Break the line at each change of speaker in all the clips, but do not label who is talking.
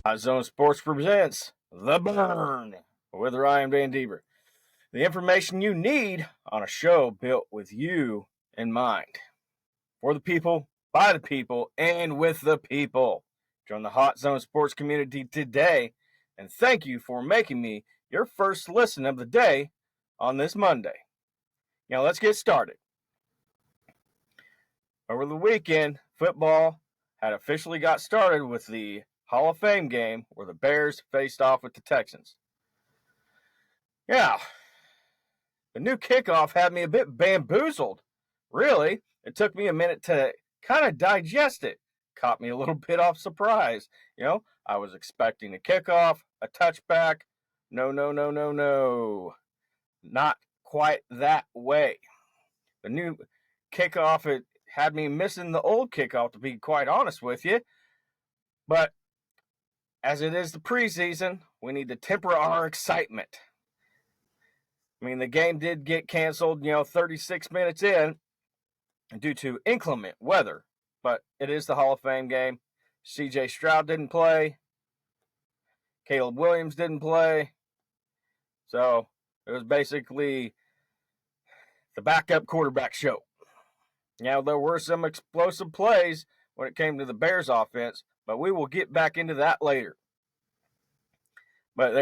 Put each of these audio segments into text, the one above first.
Hot Zone Sports presents The Burn with Ryan Van Deeber. The information you need on a show built with you in mind. For the people, by the people, and with the people. Join the Hot Zone Sports community today, and thank you for making me your first listen of the day on this Monday. Now let's get started. Over the weekend, football had officially got started with the Hall of Fame game where the Bears faced off with the Texans. Yeah, the new kickoff had me a bit bamboozled. Really, it took me a minute to kind of digest it. Caught me a little bit off surprise. I was expecting a kickoff, a touchback. No. Not quite that way. The new kickoff, it had me missing the old kickoff, to be quite honest with you. But as it is the preseason, we need to temper our excitement. I mean, the game did get canceled, 36 minutes in due to inclement weather. But it is the Hall of Fame game. C.J. Stroud didn't play. Caleb Williams didn't play. So it was basically the backup quarterback show. There were some explosive plays when it came to the Bears offense, but we will get back into that later. But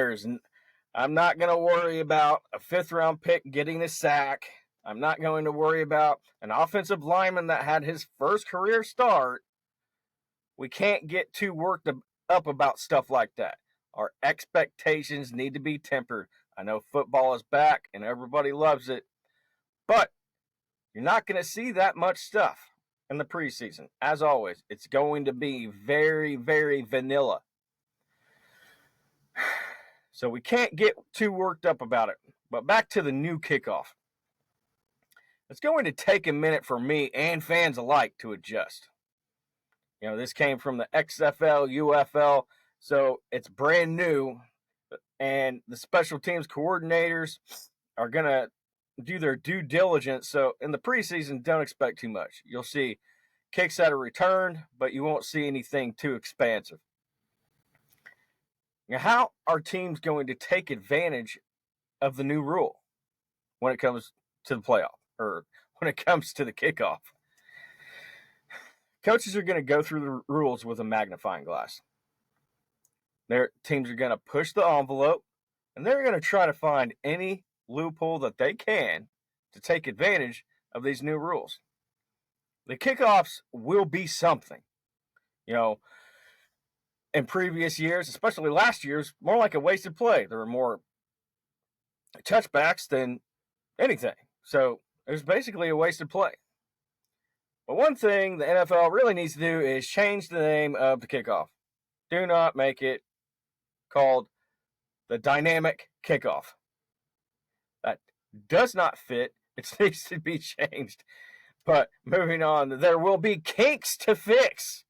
I'm not going to worry about a fifth-round pick getting a sack. I'm not going to worry about an offensive lineman that had his first career start. We can't get too worked up about stuff like that. Our expectations need to be tempered. I know football is back and everybody loves it, but you're not going to see that much stuff in the preseason. As always, it's going to be very, very vanilla. So we can't get too worked up about it. But back to the new kickoff. It's going to take a minute for me and fans alike to adjust. This came from the XFL, UFL, so it's brand new. And the special teams coordinators are going to do their due diligence. So in the preseason, don't expect too much. You'll see kicks that are returned, but you won't see anything too expansive. Now, how are teams going to take advantage of the new rule when it comes to the playoff or when it comes to the kickoff? Coaches are going to go through the rules with a magnifying glass. Their teams are going to push the envelope, and they're going to try to find any loophole that they can to take advantage of these new rules. The kickoffs will be something. In previous years, especially last year's, more like a wasted play. There were more touchbacks than anything. So it was basically a wasted play. But one thing the NFL really needs to do is change the name of the kickoff. Do not make it called the dynamic kickoff. That does not fit. It needs to be changed. But moving on, there will be kinks to fix,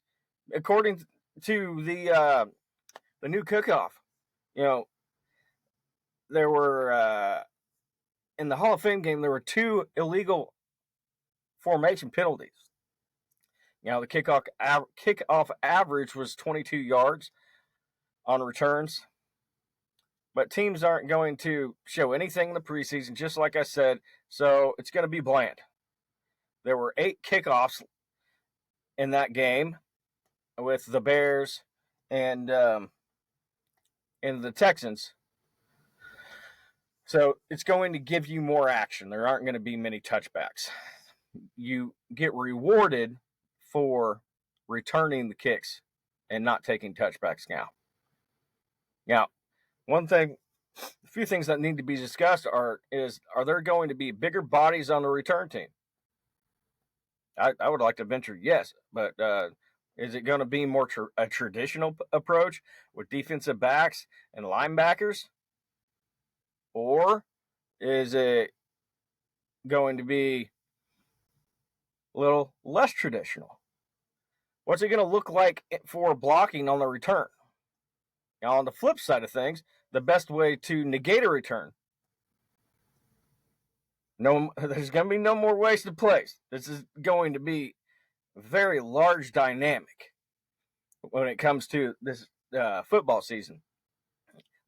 according to the new kickoff. There were in the Hall of Fame game, there were 2 illegal formation penalties. The kickoff average was 22 yards on returns. But teams aren't going to show anything in the preseason, just like I said, so it's going to be bland. There were 8 kickoffs in that game with the Bears and the Texans. So it's going to give you more action. There aren't going to be many touchbacks. You get rewarded for returning the kicks and not taking touchbacks now. Now, a few things that need to be discussed are there going to be bigger bodies on the return team? I would like to venture yes, but is it going to be more a traditional approach with defensive backs and linebackers? Or is it going to be a little less traditional? What's it going to look like for blocking on the return? Now, on the flip side of things, the best way to negate a return. There's going to be no more wasted plays. This is going to be very large dynamic when it comes to this football season.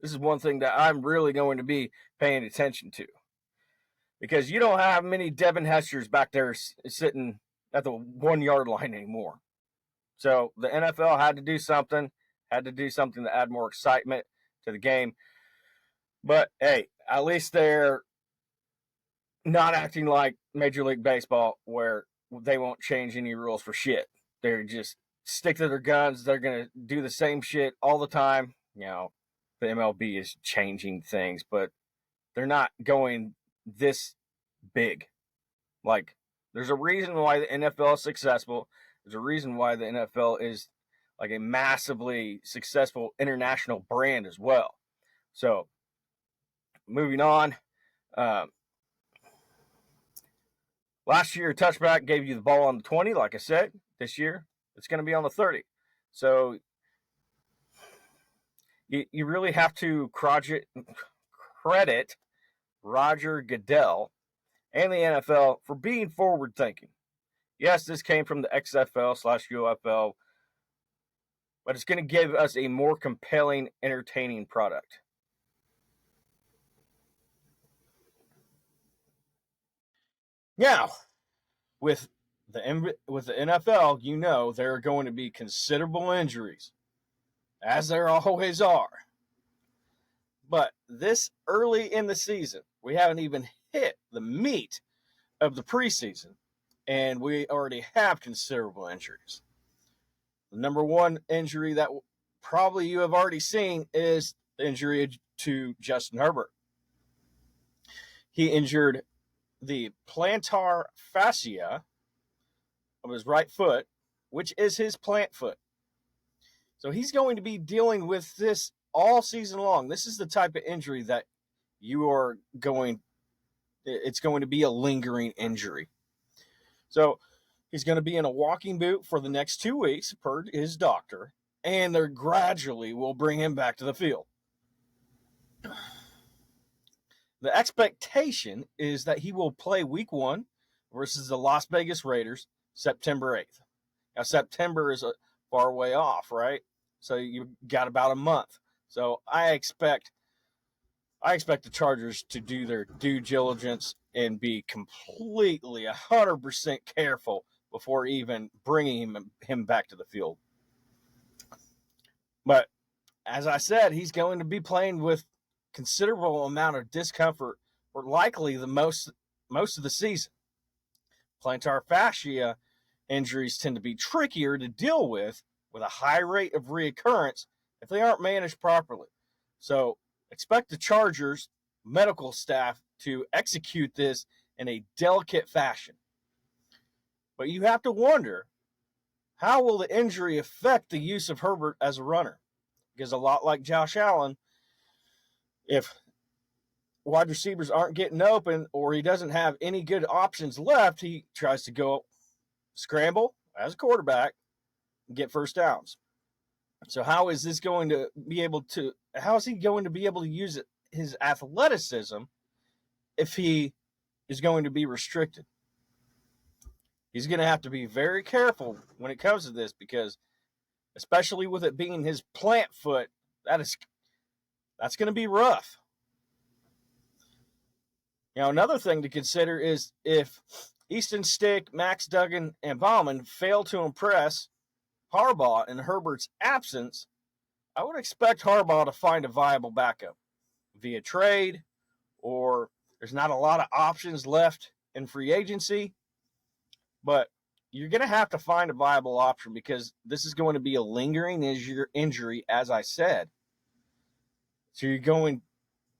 This is one thing that I'm really going to be paying attention to, because you don't have many Devin Hesters back there sitting at the 1 yard line anymore. So the NFL had to do something to add more excitement to the game. But hey, at least they're not acting like Major League Baseball, where they won't change any rules for shit. They're just stick to their guns. They're going to do the same shit all the time. You know, the MLB is changing things, but they're not going this big. Like, there's a reason why the NFL is successful. There's a reason why the NFL is like a massively successful international brand as well. So, moving on. Last year, touchback gave you the ball on the 20, like I said. This year, it's going to be on the 30. So, you really have to credit Roger Goodell and the NFL for being forward thinking. Yes, this came from the XFL/UFL, but it's going to give us a more compelling, entertaining product. Now, with the NFL, you know there are going to be considerable injuries, as there always are. But this early in the season, we haven't even hit the meat of the preseason, and we already have considerable injuries. The number one injury that probably you have already seen is the injury to Justin Herbert. He injured the plantar fascia of his right foot, which is his plant foot. So he's going to be dealing with this all season long. This is the type of injury that it's going to be a lingering injury. So he's going to be in a walking boot for the next 2 weeks, per his doctor, and they gradually will bring him back to the field. The expectation is that he will play week 1 versus the Las Vegas Raiders September 8th. Now, September is a far way off, right? So you got about a month. So I expect the Chargers to do their due diligence and be completely 100% careful before even bringing him back to the field. But as I said, he's going to be playing with considerable amount of discomfort for likely the most of the season. Plantar fascia injuries tend to be trickier to deal with a high rate of reoccurrence if they aren't managed properly. So expect the Chargers medical staff to execute this in a delicate fashion. But you have to wonder, how will the injury affect the use of Herbert as a runner? Because a lot like Josh Allen, if wide receivers aren't getting open or he doesn't have any good options left, he tries to go scramble as a quarterback and get first downs. So how is he going to be able to use his athleticism if he is going to be restricted? He's going to have to be very careful when it comes to this, because especially with it being his plant foot, that's going to be rough. Now, another thing to consider is if Easton Stick, Max Duggan, and Bauman fail to impress Harbaugh in Herbert's absence, I would expect Harbaugh to find a viable backup via trade, or there's not a lot of options left in free agency, but you're going to have to find a viable option, because this is going to be a lingering injury, as I said. So you're going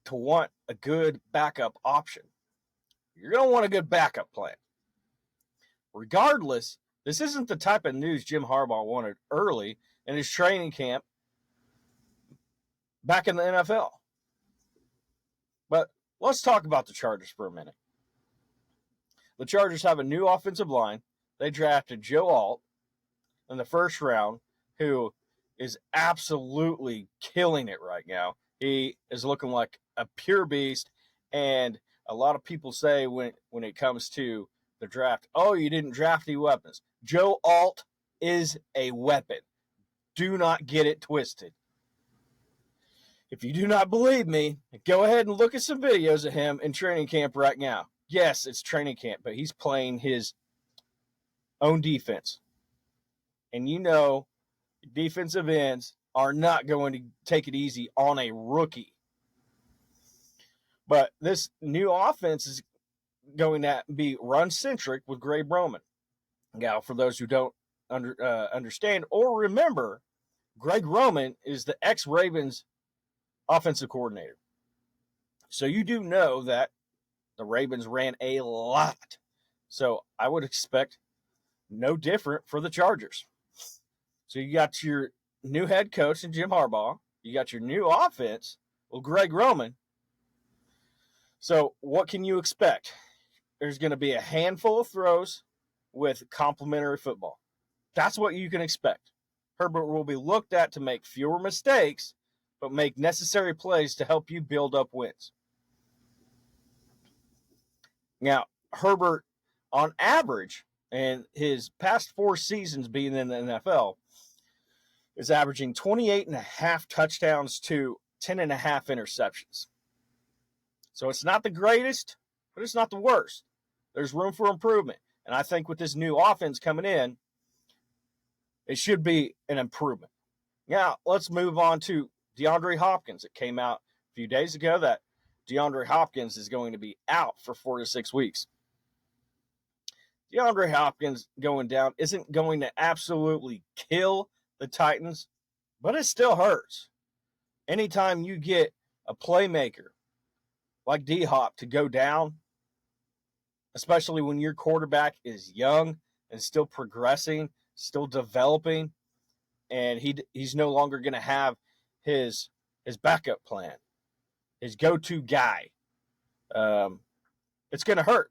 to want a good backup option. You're going to want a good backup plan. Regardless, this isn't the type of news Jim Harbaugh wanted early in his training camp back in the NFL. But let's talk about the Chargers for a minute. The Chargers have a new offensive line. They drafted Joe Alt in the first round, who is absolutely killing it right now. He is looking like a pure beast, and a lot of people say when it comes to the draft, oh, you didn't draft any weapons. Joe Alt is a weapon. Do not get it twisted. If you do not believe me, go ahead and look at some videos of him in training camp right now. Yes, it's training camp, but he's playing his own defense. And you know, defensive ends are not going to take it easy on a rookie. But this new offense is going to be run-centric with Greg Roman. Now, for those who don't understand or remember, Greg Roman is the ex-Ravens offensive coordinator. So you do know that the Ravens ran a lot. So I would expect no different for the Chargers. So you got your new head coach in Jim Harbaugh. You got your new offense with Greg Roman. So what can you expect? There's going to be a handful of throws with complimentary football. That's what you can expect. Herbert will be looked at to make fewer mistakes, but make necessary plays to help you build up wins. Now, Herbert, on average, and his past 4 seasons being in the NFL, is averaging 28.5 touchdowns to 10.5 interceptions. So it's not the greatest, but it's not the worst. There's room for improvement. And I think with this new offense coming in, it should be an improvement. Now, let's move on to DeAndre Hopkins. It came out a few days ago that DeAndre Hopkins is going to be out for 4 to 6 weeks. DeAndre Hopkins going down isn't going to absolutely kill the Titans, but it still hurts. Anytime you get a playmaker like D-Hop to go down, especially when your quarterback is young and still progressing, still developing, and he's no longer going to have his backup plan, his go-to guy, it's going to hurt.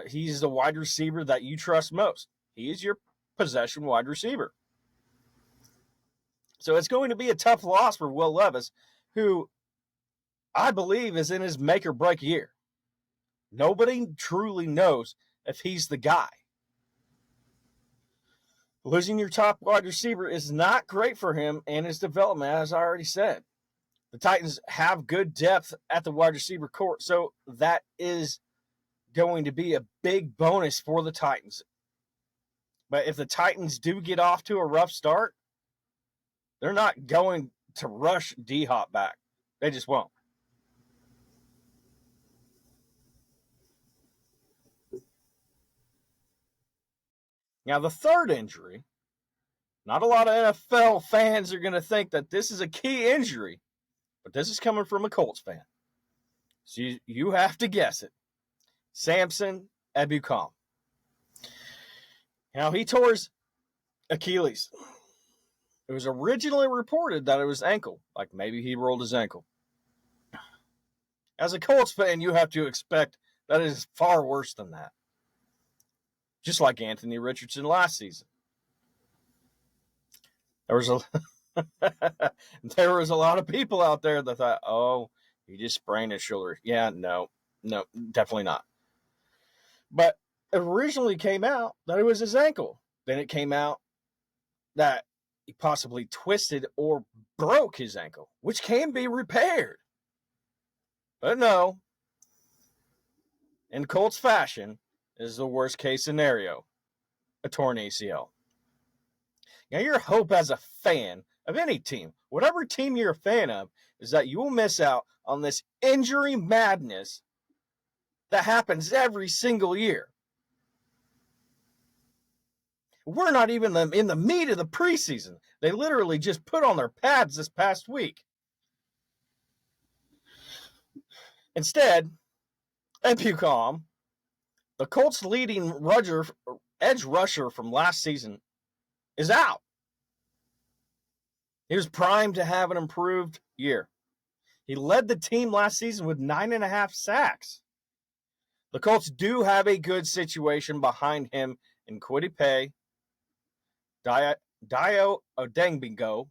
He's the wide receiver that you trust most. He is your possession wide receiver. So it's going to be a tough loss for Will Levis, who I believe is in his make-or-break year. Nobody truly knows if he's the guy. Losing your top wide receiver is not great for him and his development, as I already said. The Titans have good depth at the wide receiver court, so that is going to be a big bonus for the Titans. But if the Titans do get off to a rough start, they're not going to rush D-Hop back. They just won't. Now, the third injury, not a lot of NFL fans are going to think that this is a key injury, but this is coming from a Colts fan. So you have to guess it. Samson Ebukam. Now, he tore his Achilles. It was originally reported that it was ankle, like maybe he rolled his ankle. As a Colts fan, you have to expect that it is far worse than that. Just like Anthony Richardson last season. There was a lot of people out there that thought, oh, he just sprained his shoulder. Yeah, no, definitely not. But it originally came out that it was his ankle. Then it came out that he possibly twisted or broke his ankle, which can be repaired. But no, in Colts fashion, is the worst case scenario, a torn ACL. Now, your hope as a fan of any team, whatever team you're a fan of, is that you will miss out on this injury madness that happens every single year. We're not even in the meat of the preseason. They literally just put on their pads this past week. Instead, Ebukam, the Colts' leading edge rusher from last season, is out. He was primed to have an improved year. He led the team last season with 9.5 sacks. The Colts do have a good situation behind him in Kwity Paye, Dio Odenigbo,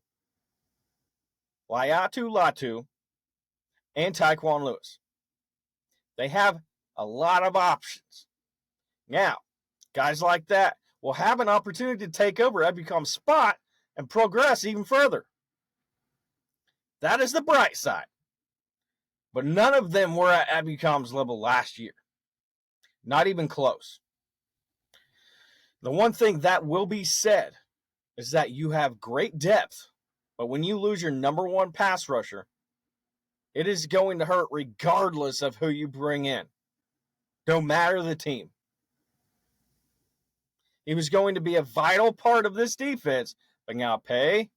Laiatu Latu, and Tyquan Lewis. They have a lot of options. Now, guys like that will have an opportunity to take over Ebukam's spot and progress even further. That is the bright side. But none of them were at Ebukham's level last year. Not even close. The one thing that will be said is that you have great depth, but when you lose your number one pass rusher, it is going to hurt regardless of who you bring in. No matter the team. He was going to be a vital part of this defense, but now Dayo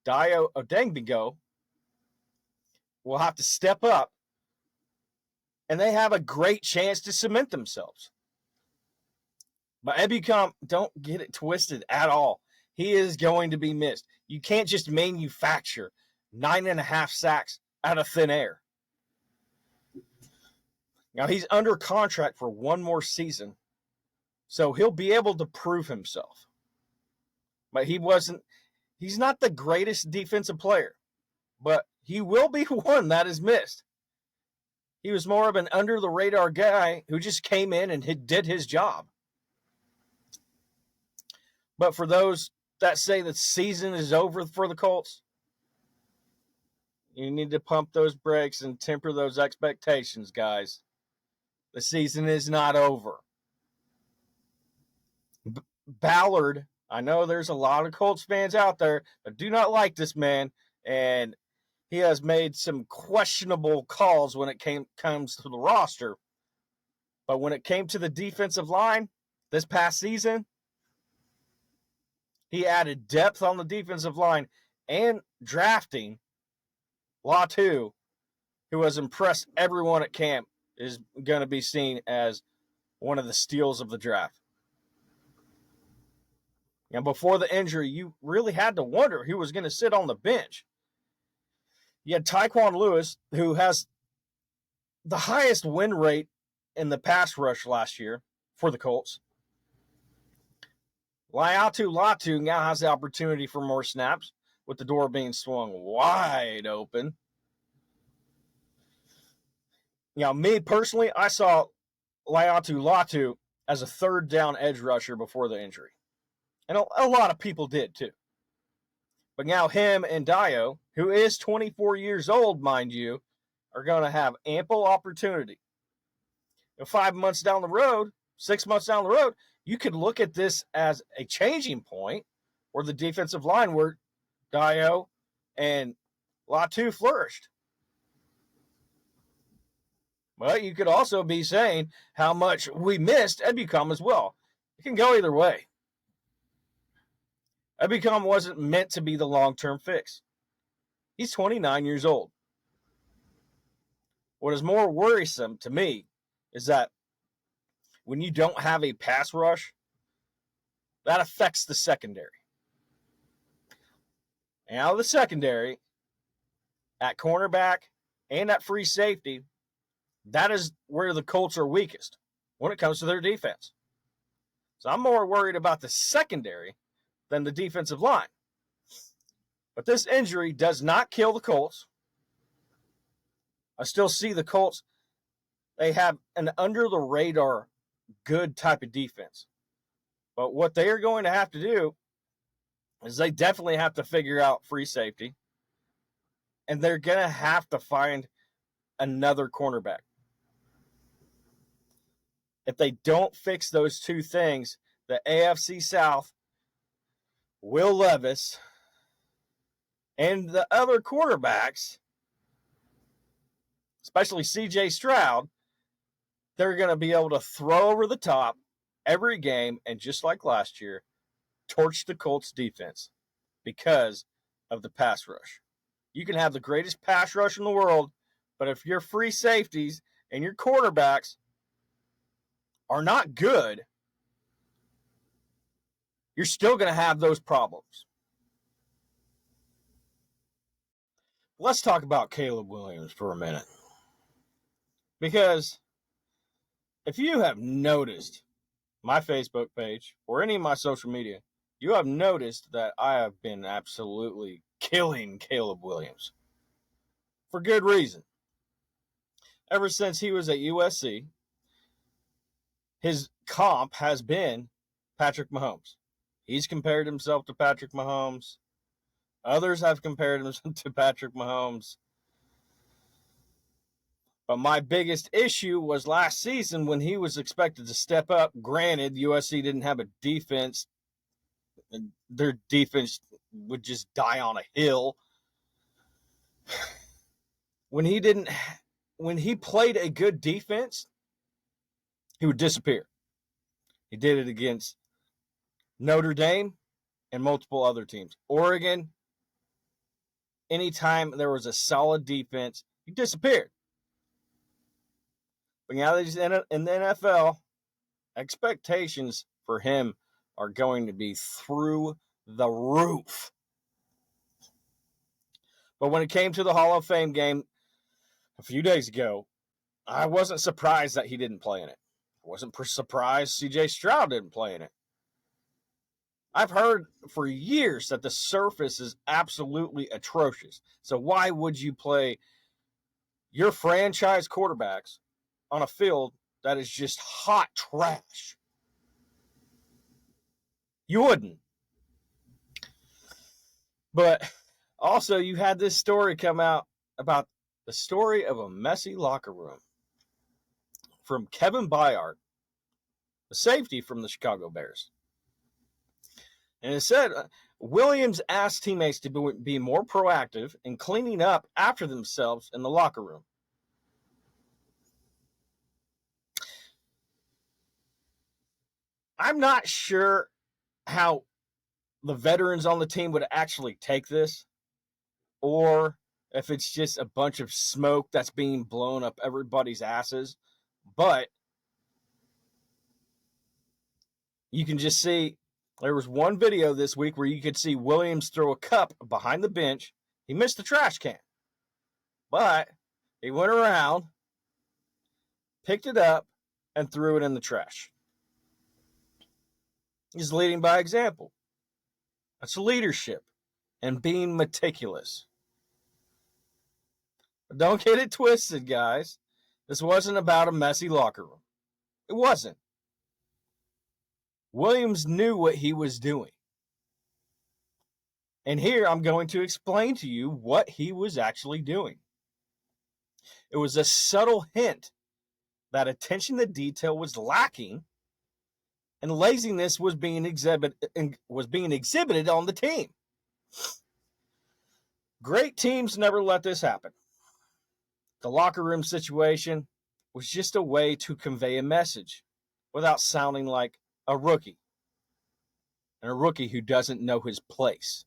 Odengbigo will have to step up, and they have a great chance to cement themselves. But Ebukam, don't get it twisted at all. He is going to be missed. You can't just manufacture 9.5 sacks out of thin air. Now, he's under contract for one more season, so he'll be able to prove himself. But he's not the greatest defensive player, but he will be one that is missed. He was more of an under-the-radar guy who just came in and did his job. But for those that say the season is over for the Colts, you need to pump those brakes and temper those expectations, guys. The season is not over. Ballard, I know there's a lot of Colts fans out there that do not like this man, and he has made some questionable calls when it comes to the roster. But when it came to the defensive line this past season, he added depth on the defensive line and drafting Latu, who has impressed everyone at camp, is going to be seen as one of the steals of the draft. And before the injury, you really had to wonder who was going to sit on the bench. You had Tyquan Lewis, who has the highest win rate in the pass rush last year for the Colts. Latu now has the opportunity for more snaps, with the door being swung wide open. Now, me personally, I saw Latu as a third down edge rusher before the injury. And a lot of people did too. But now him and Dayo, who is 24 years old, mind you, are going to have ample opportunity. 5 months down the road, 6 months down the road, you could look at this as a changing point where the defensive line where Dayo and Latu flourished. But you could also be saying how much we missed Ebukam as well. It can go either way. Ebukam wasn't meant to be the long-term fix. He's 29 years old. What is more worrisome to me is that when you don't have a pass rush, that affects the secondary. Now the secondary, at cornerback and at free safety, that is where the Colts are weakest when it comes to their defense. So I'm more worried about the secondary than the defensive line. But this injury does not kill the Colts. I still see the Colts, they have an under-the-radar good type of defense. But what they are going to have to do is they definitely have to figure out free safety. And they're going to have to find another cornerback. If they don't fix those two things, the AFC South, Will Levis, and the other quarterbacks, especially C.J. Stroud, they're going to be able to throw over the top every game and, just like last year, torch the Colts defense because of the pass rush. You can have the greatest pass rush in the world, but if your free safeties and your quarterbacks are not good, you're still going to have those problems. Let's talk about Caleb Williams for a minute. Because if you have noticed my Facebook page or any of my social media, you have noticed that I have been absolutely killing Caleb Williams. For good reason. Ever since he was at USC, his comp has been Patrick Mahomes. He's compared himself to Patrick Mahomes. Others have compared him to Patrick Mahomes. But my biggest issue was last season when he was expected to step up. Granted, USC didn't have a defense. Their defense would just die on a hill. When he played a good defense, he would disappear. He did it against Notre Dame and multiple other teams. Oregon, anytime there was a solid defense, he disappeared. But now that he's in the NFL, expectations for him are going to be through the roof. But when it came to the Hall of Fame game a few days ago, I wasn't surprised that he didn't play in it. I wasn't surprised C.J. Stroud didn't play in it. I've heard for years that the surface is absolutely atrocious. So why would you play your franchise quarterbacks on a field that is just hot trash? You wouldn't. But also, you had this story come out about the story of a messy locker room from Kevin Byard, the safety from the Chicago Bears. And it said Williams asked teammates to be more proactive in cleaning up after themselves in the locker room. I'm not sure how the veterans on the team would actually take this, or if it's just a bunch of smoke that's being blown up everybody's asses. But you can just see, there was one video this week where you could see Williams throw a cup behind the bench. He missed the trash can, but he went around, picked it up, and threw it in the trash. He's leading by example. That's leadership and being meticulous. But don't get it twisted, guys. This wasn't about a messy locker room. It wasn't. Williams knew what he was doing. And here I'm going to explain to you what he was actually doing. It was a subtle hint that attention to detail was lacking and laziness was being exhibited on the team. Great teams never let this happen. The locker room situation was just a way to convey a message without sounding like a rookie, and a rookie who doesn't know his place.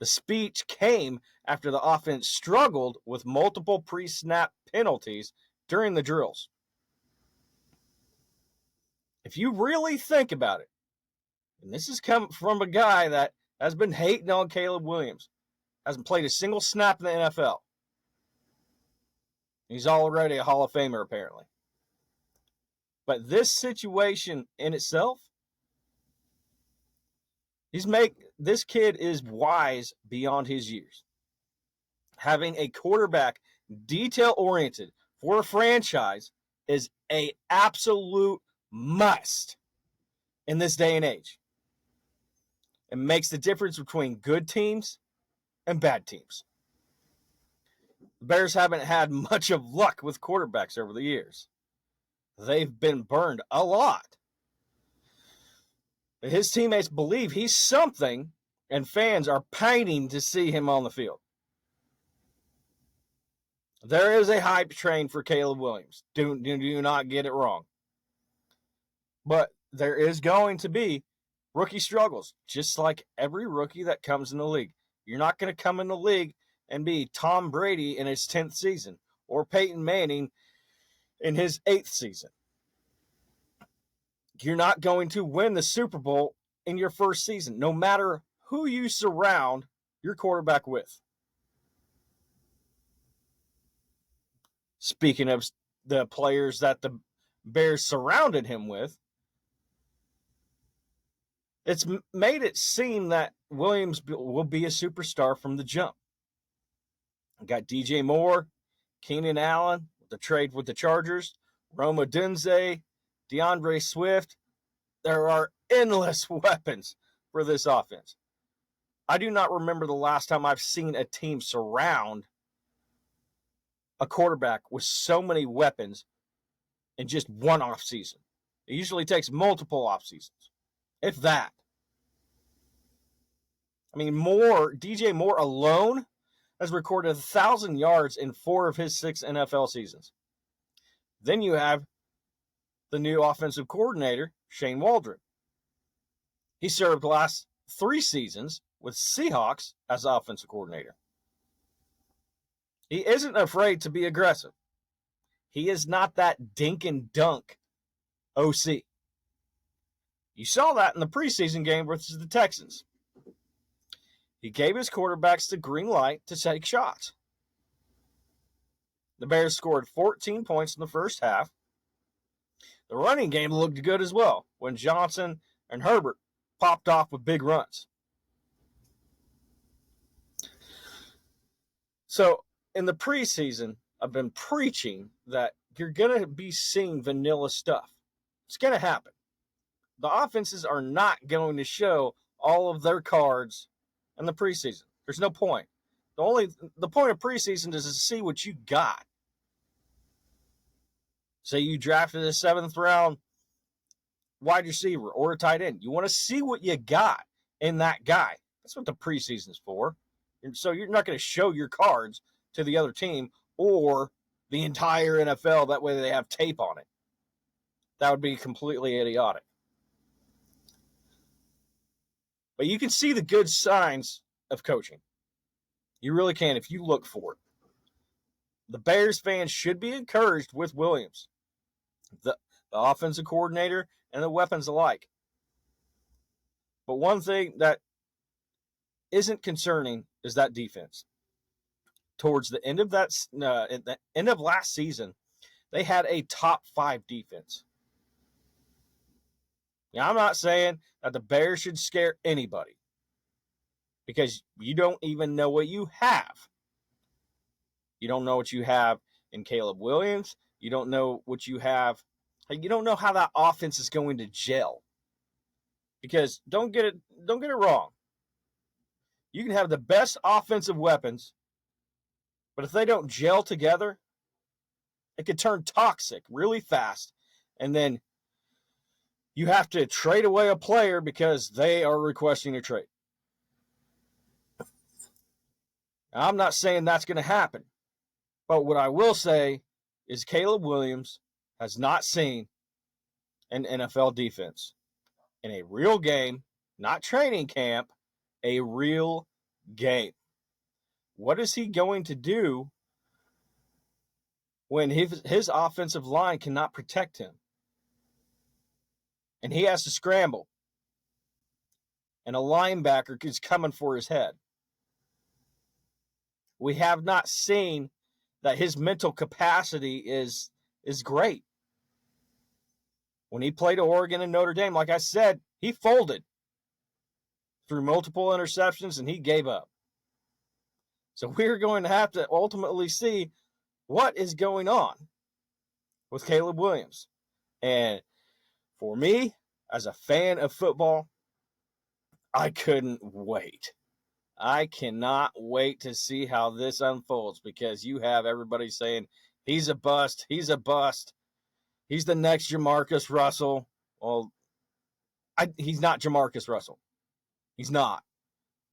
The speech came after the offense struggled with multiple pre-snap penalties during the drills. If you really think about it, and this is coming from a guy that has been hating on Caleb Williams, hasn't played a single snap in the NFL. He's already a Hall of Famer, apparently. But this situation in itself, this kid is wise beyond his years. Having a quarterback detail-oriented for a franchise is an absolute must in this day and age. It makes the difference between good teams and bad teams. The Bears haven't had much of luck with quarterbacks over the years. They've been burned a lot. But his teammates believe he's something, and fans are pining to see him on the field. There is a hype train for Caleb Williams. Do not get it wrong. But there is going to be rookie struggles, just like every rookie that comes in the league. You're not going to come in the league and be Tom Brady in his 10th season or Peyton Manning in his 8th season. You're not going to win the Super Bowl in your first season, no matter who you surround your quarterback with. Speaking of the players that the Bears surrounded him with, it's made it seem that Williams will be a superstar from the jump. Got DJ Moore, Keenan Allen, the trade with the Chargers, Rome Odunze, DeAndre Swift. There are endless weapons for this offense. I do not remember the last time I've seen a team surround a quarterback with so many weapons in just one off season. It usually takes multiple off seasons, if that. I mean, DJ Moore alone has recorded 1,000 yards in 4 of his 6 NFL seasons. Then you have the new offensive coordinator, Shane Waldron. He served the last 3 seasons with Seahawks as offensive coordinator. He isn't afraid to be aggressive. He is not that dink and dunk OC. You saw that in the preseason game versus the Texans. He gave his quarterbacks the green light to take shots. The Bears scored 14 points in the first half. The running game looked good as well when Johnson and Herbert popped off with big runs. So in the preseason, I've been preaching that you're going to be seeing vanilla stuff. It's going to happen. The offenses are not going to show all of their cards in the preseason. There's no point. The point of preseason is to see what you got. Say you drafted a 7th round wide receiver or a tight end. You want to see what you got in that guy. That's what the preseason's for. And so you're not going to show your cards to the other team or the entire NFL. That way they have tape on it. That would be completely idiotic. But you can see the good signs of coaching. You really can if you look for it. The Bears fans should be encouraged with Williams, the offensive coordinator, and the weapons alike. But one thing that isn't concerning is that defense. Towards the end of at the end of last season, they had a top 5 defense. Now, I'm not saying that the Bears should scare anybody because you don't even know what you have. You don't know what you have in Caleb Williams. You don't know what you have. You don't know how that offense is going to gel. Because don't get it wrong. You can have the best offensive weapons, but if they don't gel together, it could turn toxic really fast. And then you have to trade away a player because they are requesting a trade. Now, I'm not saying that's going to happen. But what I will say is Caleb Williams has not seen an NFL defense in a real game, not training camp, a real game. What is he going to do when his offensive line cannot protect him? And he has to scramble. And a linebacker is coming for his head. We have not seen that his mental capacity is great. When he played Oregon and Notre Dame, like I said, he folded through multiple interceptions and he gave up. So we're going to have to ultimately see what is going on with Caleb Williams. And for me, as a fan of football, I couldn't wait. I cannot wait to see how this unfolds because you have everybody saying he's a bust, he's a bust, he's the next Jamarcus Russell. Well, he's not Jamarcus Russell. He's not.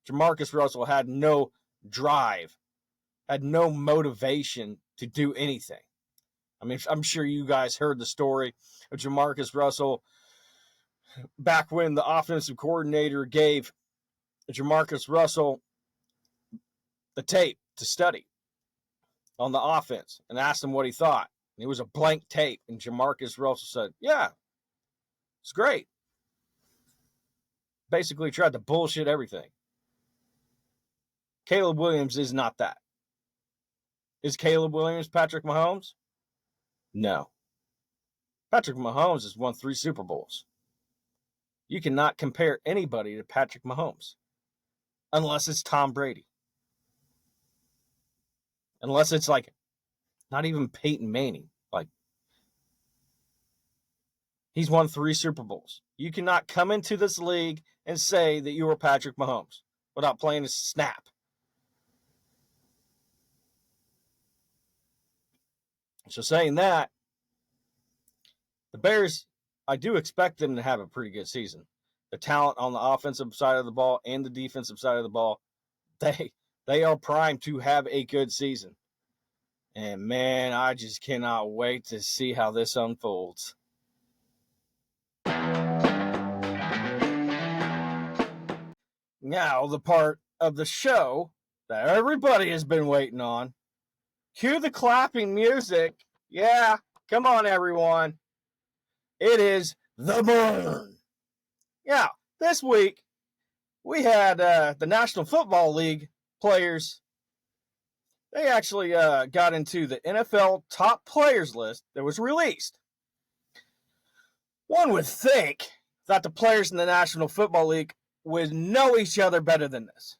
Jamarcus Russell had no drive, had no motivation to do anything. I mean, I'm sure you guys heard the story of Jamarcus Russell back when the offensive coordinator gave Jamarcus Russell the tape to study on the offense and asked him what he thought. And it was a blank tape, and Jamarcus Russell said, yeah, it's great. Basically tried to bullshit everything. Caleb Williams is not that. Is Caleb Williams Patrick Mahomes? No. Patrick Mahomes has won 3 Super Bowls. You cannot compare anybody to Patrick Mahomes unless it's Tom Brady. Unless it's like not even Peyton Manning. Like, he's won 3 Super Bowls. You cannot come into this league and say that you are Patrick Mahomes. without playing a snap. So saying that, the Bears, I do expect them to have a pretty good season. The talent on the offensive side of the ball and the defensive side of the ball, they are primed to have a good season. And man, I just cannot wait to see how this unfolds. Now, the part of the show that everybody has been waiting on. Cue the clapping music. Yeah, come on, everyone. It is the burn. Yeah, this week we had the National Football League players. They actually got into the NFL top players list that was released. One would think that the players in the National Football League would know each other better than this.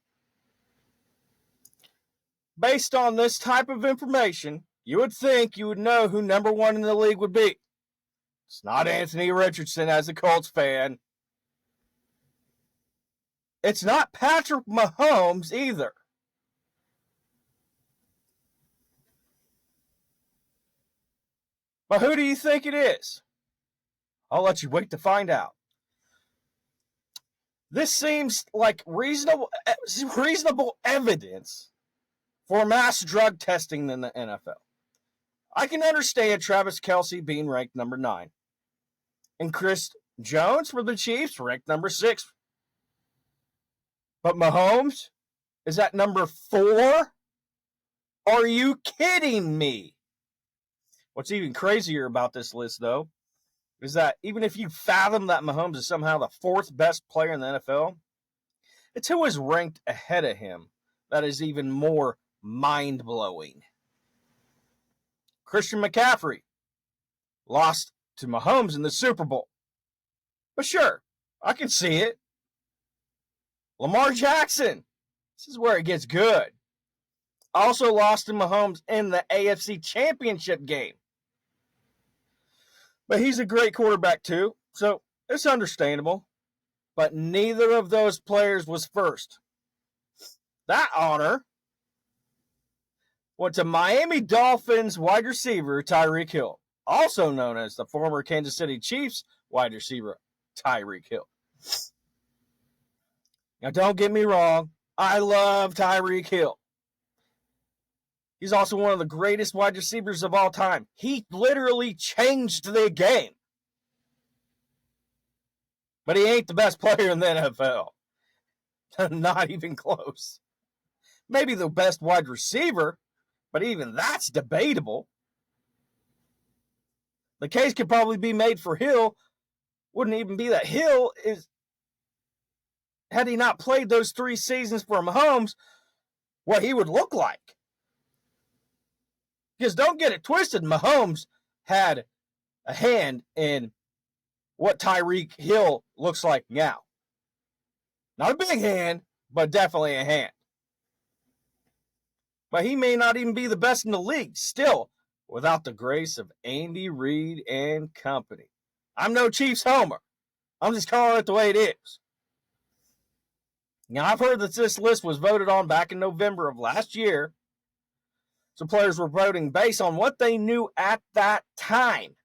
Based on this type of information, you would think you would know who number one in the league would be. It's not Anthony Richardson as a Colts fan. It's not Patrick Mahomes either. But who do you think it is? I'll let you wait to find out. This seems like reasonable evidence for mass drug testing in the NFL. I can understand Travis Kelce being ranked number 9. And Chris Jones for the Chiefs ranked number 6. But Mahomes is at number 4? Are you kidding me? What's even crazier about this list, though, is that even if you fathom that Mahomes is somehow the 4th best player in the NFL, it's who is ranked ahead of him that is even more mind-blowing. Christian McCaffrey lost to Mahomes in the Super Bowl. But sure, I can see it. Lamar Jackson, this is where it gets good, also lost to Mahomes in the AFC Championship game. But he's a great quarterback too, so it's understandable. But neither of those players was first. That honor went to Miami Dolphins wide receiver Tyreek Hill, also known as the former Kansas City Chiefs wide receiver Tyreek Hill. Now, don't get me wrong, I love Tyreek Hill. He's also one of the greatest wide receivers of all time. He literally changed the game. But he ain't the best player in the NFL. Not even close. Maybe the best wide receiver, but even that's debatable. The case could probably be made for Hill. Wouldn't even be that Hill is, had he not played those 3 seasons for Mahomes, what he would look like. Because don't get it twisted, Mahomes had a hand in what Tyreek Hill looks like now. Not a big hand, but definitely a hand. But he may not even be the best in the league, still, without the grace of Andy Reid and company. I'm no Chiefs homer. I'm just calling it the way it is. Now, I've heard that this list was voted on back in November of last year. So players were voting based on what they knew at that time.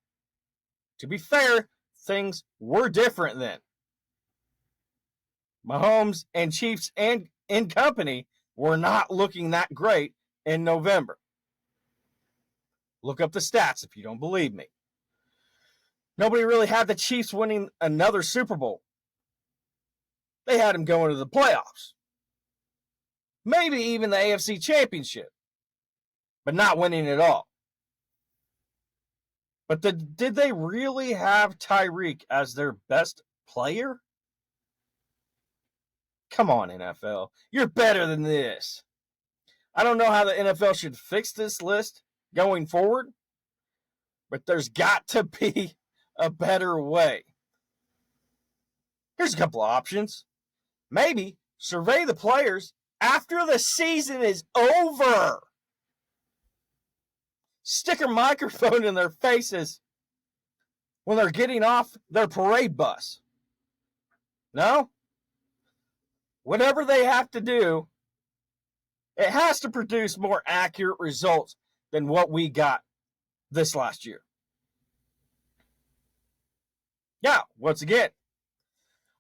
To be fair, things were different then. Mahomes and Chiefs and company were not looking that great in November. Look up the stats if you don't believe me. Nobody really had the Chiefs winning another Super Bowl. They had them going to the playoffs. Maybe even the AFC Championship. But not winning at all. But did they really have Tyreek as their best player? Come on, NFL. You're better than this. I don't know how the NFL should fix this list going forward, but there's got to be a better way. Here's a couple of options. Maybe survey the players after the season is over. Stick a microphone in their faces when they're getting off their parade bus. No? whatever they have to do, it has to produce more accurate results than what we got this last year. Now, once again,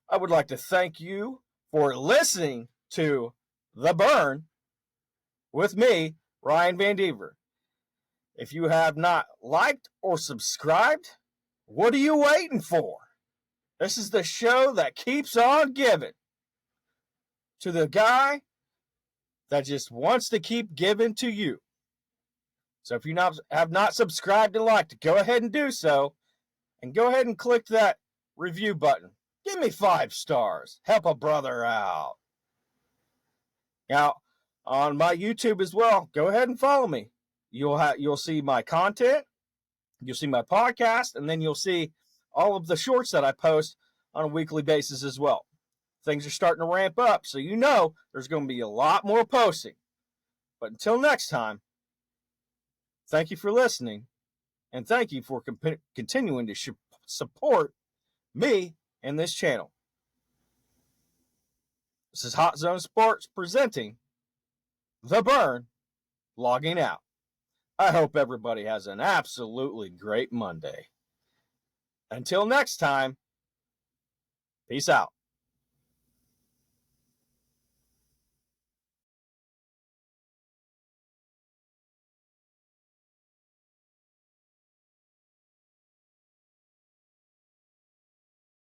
I would like to thank you for listening to The Burn with me, Ryan Van Deaver. If you have not liked or subscribed, what are you waiting for? This is the show that keeps on giving to the guy that just wants to keep giving to you. So if you have not subscribed and liked it, go ahead and do so. And go ahead and click that review button. Give me 5 stars. Help a brother out. Now, on my YouTube as well, go ahead and follow me. You'll see my content, you'll see my podcast, and then you'll see all of the shorts that I post on a weekly basis as well. Things are starting to ramp up, so you know there's going to be a lot more posting. But until next time, thank you for listening, and thank you for continuing to support me and this channel. This is Hot Zone Sports presenting The Burn, logging out. I hope everybody has an absolutely great Monday. Until next time, peace out.